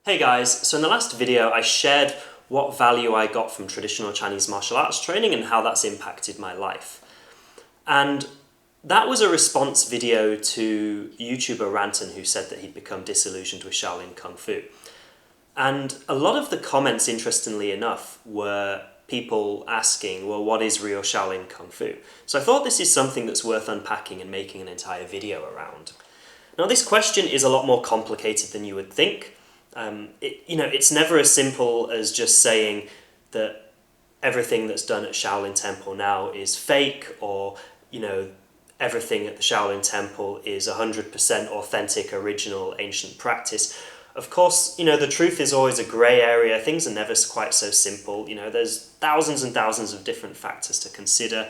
Hey guys, so in the last video I shared what value I got from traditional Chinese martial arts training and how that's impacted my life. And that was a response video to YouTuber Ranton, who said that he'd become disillusioned with Shaolin Kung Fu. And a lot of the comments, interestingly enough, were people asking, well, what is real Shaolin Kung Fu? So I thought this is something that's worth unpacking and making an entire video around. Now this question is a lot more complicated than you would think. It's never as simple as just saying that everything that's done at Shaolin Temple now is fake, or everything at the Shaolin Temple is 100% authentic, original, ancient practice. Of course, the truth is always a grey area. Things are never quite so simple. There's thousands and thousands of different factors to consider,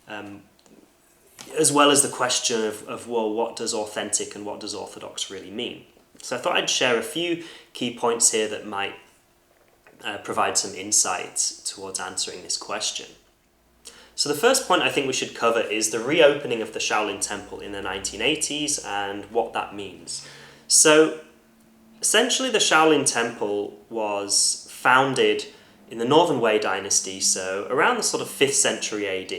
as well as the question of well, what does authentic and what does orthodox really mean? So I thought I'd share a few key points here that might provide some insight towards answering this question. So the first point I think we should cover is the reopening of the Shaolin Temple in the 1980s and what that means. So essentially the Shaolin Temple was founded in the Northern Wei dynasty, so around the sort of 5th century AD.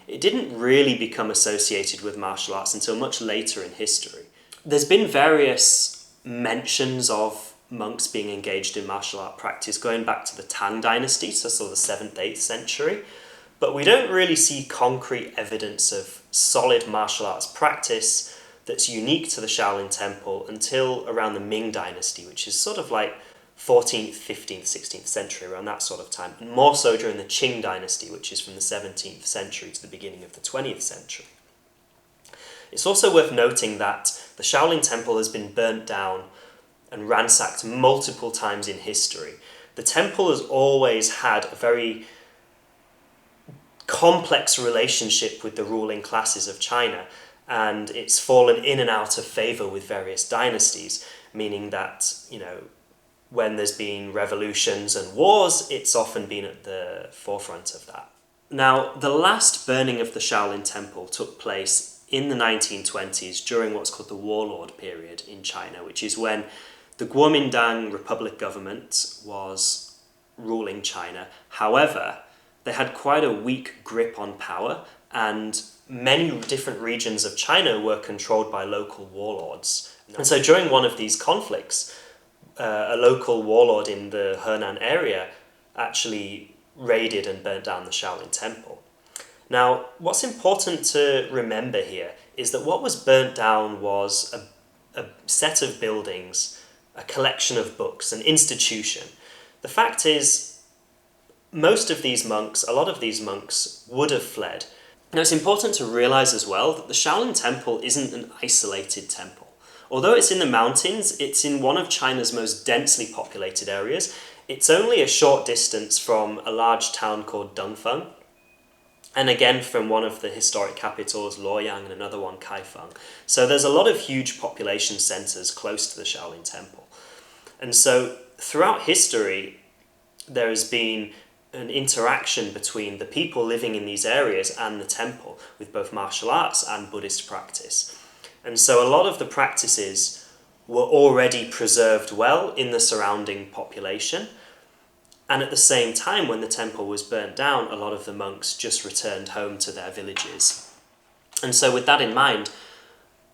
It didn't really become associated with martial arts until much later in history. There's been various mentions of monks being engaged in martial art practice going back to the Tang dynasty, so sort of the 7th, 8th century, but we don't really see concrete evidence of solid martial arts practice that's unique to the Shaolin Temple until around the Ming dynasty, which is sort of like 14th, 15th, 16th century, around that sort of time, and more so during the Qing dynasty, which is from the 17th century to the beginning of the 20th century. It's also worth noting that the Shaolin Temple has been burnt down and ransacked multiple times in history. The temple has always had a very complex relationship with the ruling classes of China, and it's fallen in and out of favour with various dynasties, meaning that, when there's been revolutions and wars, it's often been at the forefront of that. Now, the last burning of the Shaolin Temple took place in the 1920s during what's called the Warlord period in China, which is when the Kuomintang Republic government was ruling China. However, they had quite a weak grip on power, and many different regions of China were controlled by local warlords. And so during one of these conflicts, a local warlord in the Henan area actually raided and burnt down the Shaolin Temple. Now, what's important to remember here is that what was burnt down was a set of buildings, a collection of books, an institution. The fact is, a lot of these monks would have fled. Now, it's important to realize as well that the Shaolin Temple isn't an isolated temple. Although it's in the mountains, it's in one of China's most densely populated areas. It's only a short distance from a large town called Dongfeng, and again from one of the historic capitals, Luoyang, and another one, Kaifeng. So there's a lot of huge population centres close to the Shaolin Temple. And so throughout history, there has been an interaction between the people living in these areas and the temple, with both martial arts and Buddhist practice. And so a lot of the practices were already preserved well in the surrounding population. And at the same time, when the temple was burnt down, a lot of the monks just returned home to their villages. And so with that in mind,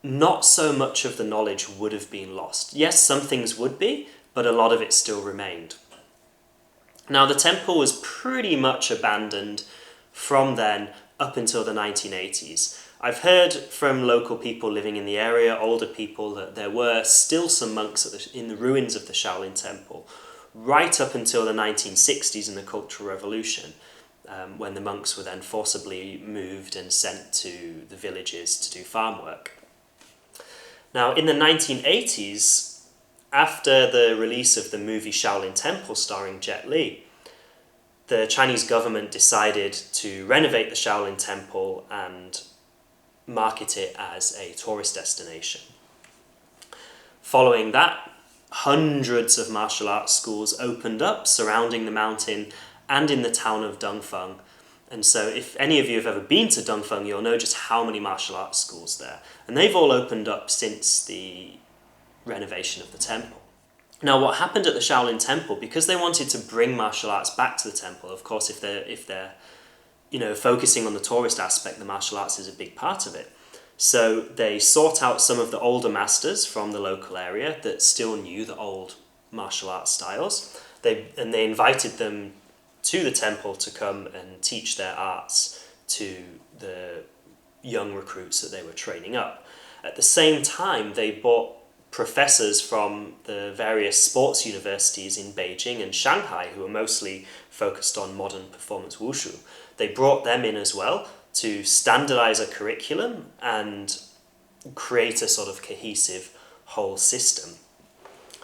not so much of the knowledge would have been lost. Yes, some things would be, but a lot of it still remained. Now, the temple was pretty much abandoned from then up until the 1980s. I've heard from local people living in the area, older people, that there were still some monks in the ruins of the Shaolin Temple, right up until the 1960s and the Cultural Revolution, when the monks were then forcibly moved and sent to the villages to do farm work. Now, in the 1980s, after the release of the movie Shaolin Temple starring Jet Li, the Chinese government decided to renovate the Shaolin Temple and market it as a tourist destination. Following that, hundreds of martial arts schools opened up surrounding the mountain and in the town of Dongfeng. And so if any of you have ever been to Dongfeng, you'll know just how many martial arts schools there. And they've all opened up since the renovation of the temple. Now, what happened at the Shaolin Temple, because they wanted to bring martial arts back to the temple, of course, if they're focusing on the tourist aspect, the martial arts is a big part of it. So they sought out some of the older masters from the local area that still knew the old martial arts styles. They invited them to the temple to come and teach their arts to the young recruits that they were training up. At the same time, they brought professors from the various sports universities in Beijing and Shanghai, who were mostly focused on modern performance wushu. They brought them in as well to standardize a curriculum and create a sort of cohesive whole system.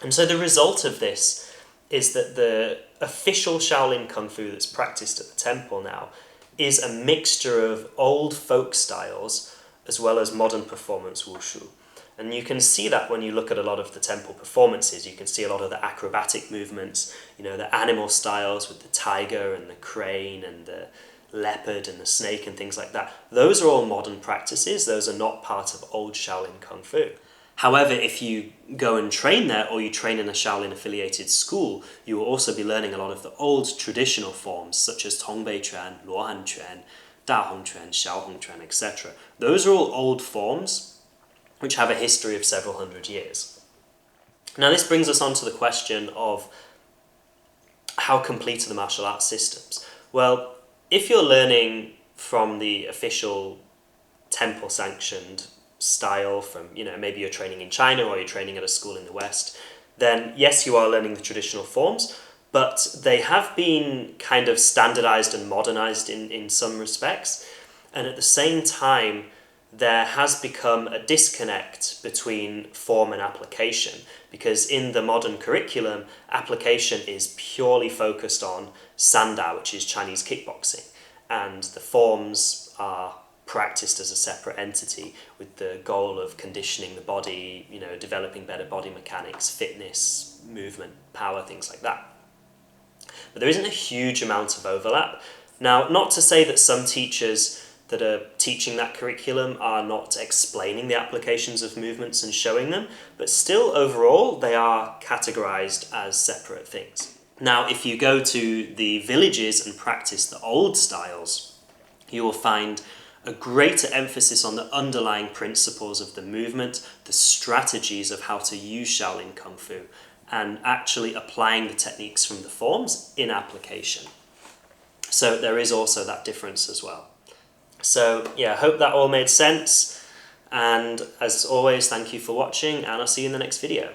And so the result of this is that the official Shaolin Kung Fu that's practiced at the temple now is a mixture of old folk styles as well as modern performance wushu. And you can see that when you look at a lot of the temple performances. You can see a lot of the acrobatic movements, the animal styles with the tiger and the crane and the leopard and the snake and things like that. Those are all modern practices. Those are not part of old Shaolin Kung Fu. However, if you go and train there or you train in a Shaolin affiliated school, you will also be learning a lot of the old traditional forms such as Tongbei Quan, Luohan Quan, Da Hong Quan, Xiao Hong Quan, etc. Those are all old forms which have a history of several hundred years. Now this brings us on to the question of how complete are the martial arts systems? Well, if you're learning from the official temple sanctioned style from, maybe you're training in China or you're training at a school in the West, then yes, you are learning the traditional forms, but they have been kind of standardized and modernized in some respects. And at the same time, there has become a disconnect between form and application, because in the modern curriculum, application is purely focused on sanda, which is Chinese kickboxing, and the forms are practiced as a separate entity with the goal of conditioning the body, developing better body mechanics, fitness, movement, power, things like that. But there isn't a huge amount of overlap. Now, not to say that some teachers that are teaching that curriculum are not explaining the applications of movements and showing them, but still overall they are categorized as separate things. Now, if you go to the villages and practice the old styles, you will find a greater emphasis on the underlying principles of the movement, the strategies of how to use Shaolin Kung Fu, and actually applying the techniques from the forms in application. So there is also that difference as well. So yeah, I hope that all made sense, and as always, thank you for watching, and I'll see you in the next video.